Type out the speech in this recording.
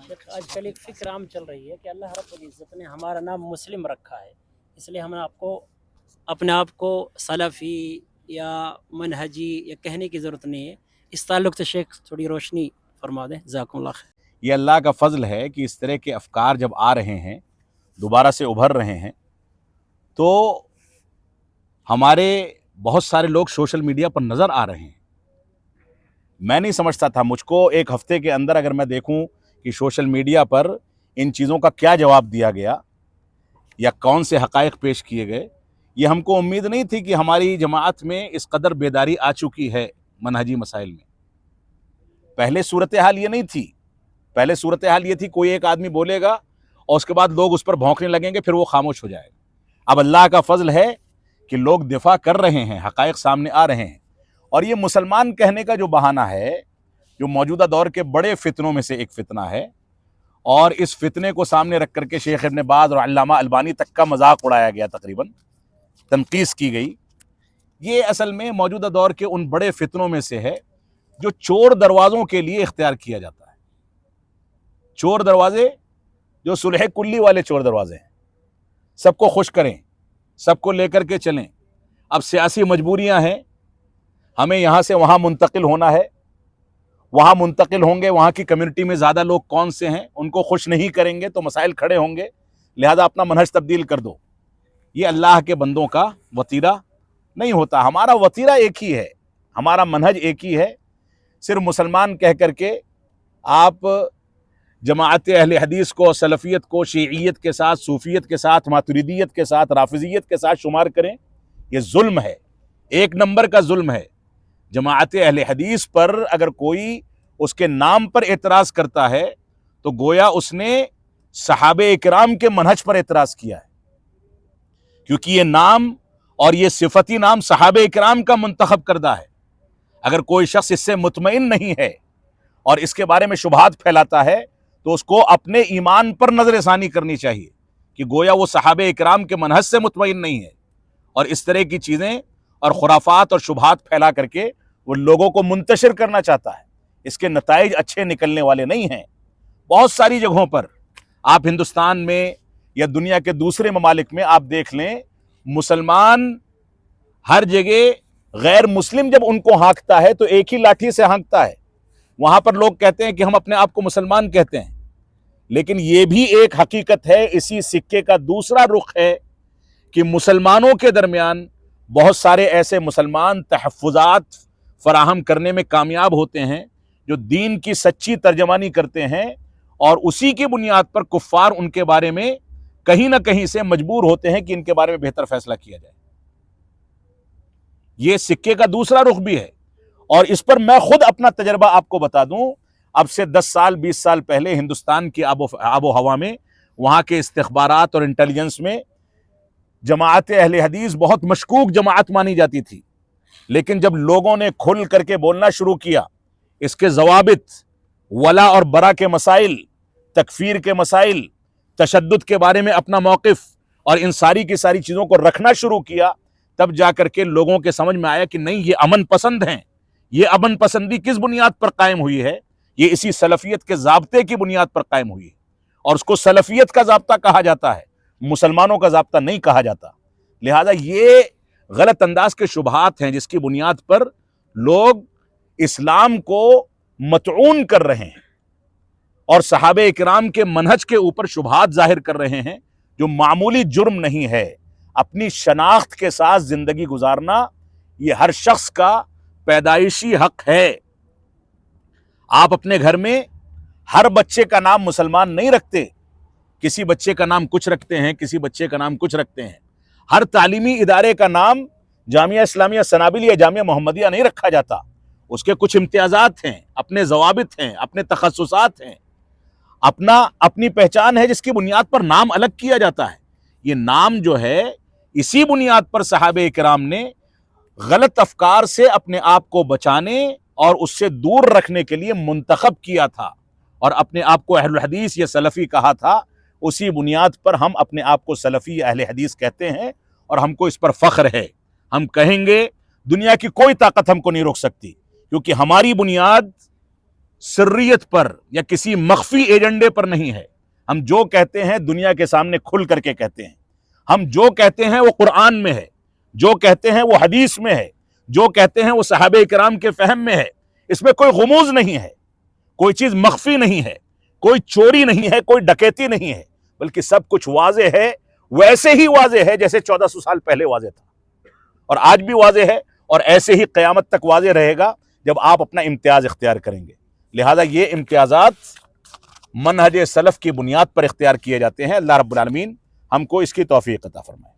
آج کل ایک فکر عام چل رہی ہے کہ اللہ رب العزت نے ہمارا نام مسلم رکھا ہے، اس لیے ہمیں اپنے آپ کو سلفی یا منہجی یا کہنے کی ضرورت نہیں ہے۔ اس تعلق سے شیخ تھوڑی روشنی فرما دیں، جزاکم اللہ خیر۔ یہ اللہ کا فضل ہے کہ اس طرح کے افکار جب آ رہے ہیں، دوبارہ سے ابھر رہے ہیں، تو ہمارے بہت سارے لوگ سوشل میڈیا پر نظر آ رہے ہیں۔ میں نہیں سمجھتا تھا، مجھ کو ایک ہفتے کے اندر اگر میں دیکھوں کہ سوشل میڈیا پر ان چیزوں کا کیا جواب دیا گیا یا کون سے حقائق پیش کیے گئے، یہ ہم کو امید نہیں تھی کہ ہماری جماعت میں اس قدر بیداری آ چکی ہے منہجی مسائل میں۔ پہلے صورتحال یہ نہیں تھی، پہلے صورتحال یہ تھی کوئی ایک آدمی بولے گا اور اس کے بعد لوگ اس پر بھونکنے لگیں گے، پھر وہ خاموش ہو جائے گا۔ اب اللہ کا فضل ہے کہ لوگ دفاع کر رہے ہیں، حقائق سامنے آ رہے ہیں، اور یہ مسلمان کہنے کا جو بہانہ ہے، جو موجودہ دور کے بڑے فتنوں میں سے ایک فتنہ ہے، اور اس فتنے کو سامنے رکھ کر کے شیخ ابن باز اور علامہ البانی تک کا مذاق اڑایا گیا، تقریباً تنقیص کی گئی۔ یہ اصل میں موجودہ دور کے ان بڑے فتنوں میں سے ہے جو چور دروازوں کے لیے اختیار کیا جاتا ہے۔ چور دروازے جو صلح کلی والے چور دروازے ہیں، سب کو خوش کریں، سب کو لے کر کے چلیں۔ اب سیاسی مجبوریاں ہیں، ہمیں یہاں سے وہاں منتقل ہونا ہے، وہاں منتقل ہوں گے، وہاں کی کمیونٹی میں زیادہ لوگ کون سے ہیں ان کو خوش نہیں کریں گے تو مسائل کھڑے ہوں گے، لہذا اپنا منہج تبدیل کر دو۔ یہ اللہ کے بندوں کا وتیرہ نہیں ہوتا۔ ہمارا وتیرہ ایک ہی ہے، ہمارا منہج ایک ہی ہے۔ صرف مسلمان کہہ کر کے آپ جماعت اہل حدیث کو، سلفیت کو شیعیت کے ساتھ، صوفیت کے ساتھ، ماتریدیت کے ساتھ، رافضیت کے ساتھ شمار کریں، یہ ظلم ہے، ایک نمبر کا ظلم ہے۔ جماعت اہل حدیث پر اگر کوئی اس کے نام پر اعتراض کرتا ہے تو گویا اس نے صحابہ اکرام کے منہج پر اعتراض کیا ہے، کیونکہ یہ نام اور یہ صفتی نام صحابہ اکرام کا منتخب کردہ ہے۔ اگر کوئی شخص اس سے مطمئن نہیں ہے اور اس کے بارے میں شبہات پھیلاتا ہے تو اس کو اپنے ایمان پر نظر ثانی کرنی چاہیے کہ گویا وہ صحابہ اکرام کے منہج سے مطمئن نہیں ہے، اور اس طرح کی چیزیں اور خرافات اور شبہات پھیلا کر کے وہ لوگوں کو منتشر کرنا چاہتا ہے۔ اس کے نتائج اچھے نکلنے والے نہیں ہیں۔ بہت ساری جگہوں پر آپ ہندوستان میں یا دنیا کے دوسرے ممالک میں آپ دیکھ لیں، مسلمان ہر جگہ غیر مسلم جب ان کو ہانکتا ہے تو ایک ہی لاٹھی سے ہانکتا ہے۔ وہاں پر لوگ کہتے ہیں کہ ہم اپنے آپ کو مسلمان کہتے ہیں، لیکن یہ بھی ایک حقیقت ہے، اسی سکے کا دوسرا رخ ہے کہ مسلمانوں کے درمیان بہت سارے ایسے مسلمان تحفظات فراہم کرنے میں کامیاب ہوتے ہیں جو دین کی سچی ترجمانی کرتے ہیں، اور اسی کی بنیاد پر کفار ان کے بارے میں کہیں نہ کہیں سے مجبور ہوتے ہیں کہ ان کے بارے میں بہتر فیصلہ کیا جائے۔ یہ سکے کا دوسرا رخ بھی ہے، اور اس پر میں خود اپنا تجربہ آپ کو بتا دوں۔ اب سے 10 سال 20 سال پہلے ہندوستان کی آب و ہوا میں، وہاں کے استخبارات اور انٹیلیجنس میں جماعت اہل حدیث بہت مشکوک جماعت مانی جاتی تھی، لیکن جب لوگوں نے کھل کر کے بولنا شروع کیا، اس کے ضوابط، ولا اور برا کے مسائل، تکفیر کے مسائل، تشدد کے بارے میں اپنا موقف اور ان ساری کی ساری چیزوں کو رکھنا شروع کیا، تب جا کر کے لوگوں کے سمجھ میں آیا کہ نہیں، یہ امن پسند ہیں۔ یہ امن پسندی کس بنیاد پر قائم ہوئی ہے؟ یہ اسی سلفیت کے ضابطے کی بنیاد پر قائم ہوئی ہے، اور اس کو سلفیت کا ضابطہ کہا جاتا ہے، مسلمانوں کا ضابطہ نہیں کہا جاتا۔ لہذا یہ غلط انداز کے شبہات ہیں جس کی بنیاد پر لوگ اسلام کو مطعون کر رہے ہیں اور صحابہ اکرام کے منہج کے اوپر شبہات ظاہر کر رہے ہیں، جو معمولی جرم نہیں ہے۔ اپنی شناخت کے ساتھ زندگی گزارنا یہ ہر شخص کا پیدائشی حق ہے۔ آپ اپنے گھر میں ہر بچے کا نام مسلمان نہیں رکھتے، کسی بچے کا نام کچھ رکھتے ہیں، کسی بچے کا نام کچھ رکھتے ہیں۔ ہر تعلیمی ادارے کا نام جامعہ اسلامیہ سنابل یا جامعہ محمدیہ نہیں رکھا جاتا، اس کے کچھ امتیازات ہیں، اپنے ضوابط ہیں، اپنے تخصصات ہیں، اپنی پہچان ہے، جس کی بنیاد پر نام الگ کیا جاتا ہے۔ یہ نام جو ہے، اسی بنیاد پر صحابہ کرام نے غلط افکار سے اپنے آپ کو بچانے اور اس سے دور رکھنے کے لیے منتخب کیا تھا، اور اپنے آپ کو اہل حدیث یا سلفی کہا تھا۔ اسی بنیاد پر ہم اپنے آپ کو سلفی اہل حدیث کہتے ہیں، اور ہم کو اس پر فخر ہے۔ ہم کہیں گے، دنیا کی کوئی طاقت ہم کو نہیں روک سکتی، کیونکہ ہماری بنیاد سریت پر یا کسی مخفی ایجنڈے پر نہیں ہے. ہم جو کہتے ہیں دنیا کے سامنے کھل کر کے کہتے ہیں. ہم جو کہتے ہیں وہ قرآن میں ہے, جو کہتے ہیں وہ حدیث میں ہے, جو کہتے ہیں وہ صحابہ کرام کے فہم میں ہے. اس میں کوئی غموض نہیں ہے, کوئی چیز مخفی نہیں ہے, کوئی چوری نہیں ہے, کوئی ڈکیتی نہیں ہے, بلکہ سب کچھ واضح ہے, ویسے ہی واضح ہے جیسے 1400 سال پہلے واضح تھا, اور آج بھی واضح ہے, اور ایسے ہی قیامت تک واضح رہے گا جب آپ اپنا امتیاز اختیار کریں گے. لہذا یہ امتیازات منہج سلف کی بنیاد پر اختیار کیے جاتے ہیں. اللہ رب العالمین ہم کو اس کی توفیق عطا فرمائے.